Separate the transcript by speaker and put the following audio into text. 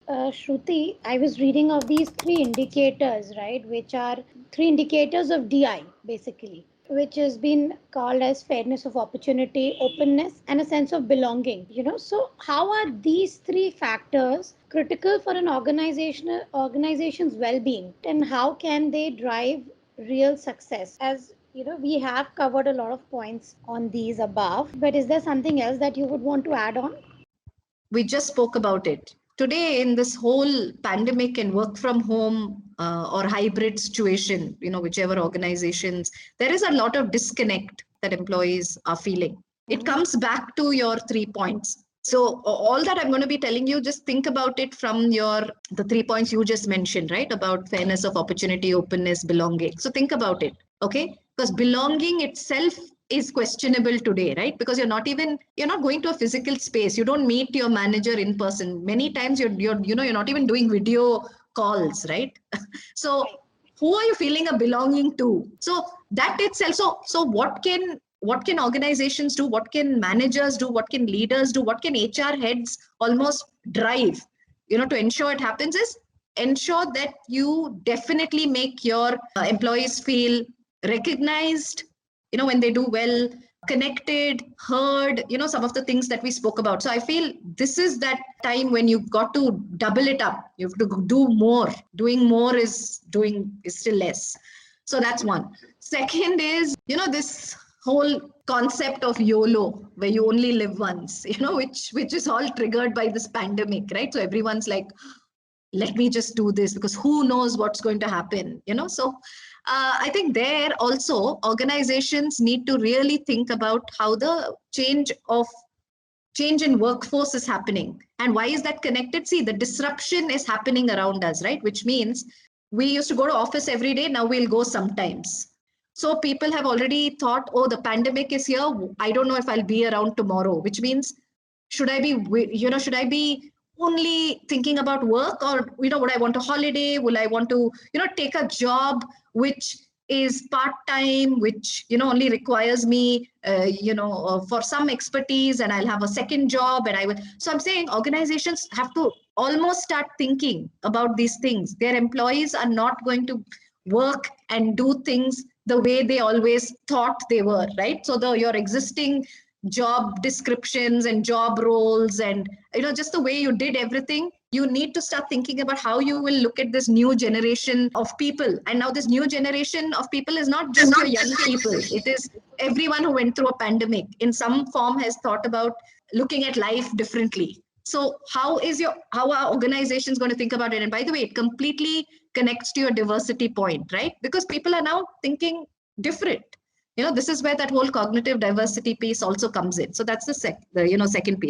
Speaker 1: Shruti, I was reading of these three indicators, right, which are three indicators of DI, basically, which has been called as fairness of opportunity, openness, and a sense of belonging. So how are these three factors critical for an organization's well-being, and how can they drive real success? As we have covered a lot of points on these above, but is there something else that you would want to add on?
Speaker 2: We just spoke about it. Today, in this whole pandemic and work from home or hybrid situation, whichever organizations, there is a lot of disconnect that employees are feeling. It comes back to your 3 points. So all that I'm going to be telling you, just think about it from the 3 points you just mentioned, right? About fairness of opportunity, openness, belonging. So think about it, okay? Because belonging itself is questionable today, right? Because you're not going to a physical space. You don't meet your manager in person. Many times you're not even doing video calls, right? So who are you feeling a belonging to? So that itself. So what can organizations do? What can managers do? What can leaders do? What can HR heads almost drive, to ensure it happens is ensure that you definitely make your employees feel recognized, when they do well, connected, heard, some of the things that we spoke about. So I feel this is that time when you've got to double it up. You have to do more. Doing more is still less. So that's one. Second is, this whole concept of YOLO, where you only live once, which is all triggered by this pandemic, right? So everyone's like, let me just do this because who knows what's going to happen, so I think there also organizations need to really think about how the change in workforce is happening and why is that connected. See, the disruption is happening around us, right? Which means we used to go to office every day, now we'll go sometimes. So people have already thought, oh, the pandemic is here, I don't know if I'll be around tomorrow, which means should I be only thinking about work, or would I want a holiday, will I want to take a job which is part time, which only requires me for some expertise, and I'll have a second job, and I will. So I'm saying organizations have to almost start thinking about these things. Their employees are not going to work and do things the way they always thought they were, right? So your existing job descriptions and job roles and just the way you did everything, you need to start thinking about how you will look at this new generation of people. And now this new generation of people is not just your young people, it is everyone who went through a pandemic in some form has thought about looking at life differently. So how are organizations going to think about it? And by the way, it completely connects to your diversity point, right? Because people are now thinking different. This is where that whole cognitive diversity piece also comes in. So that's the second piece.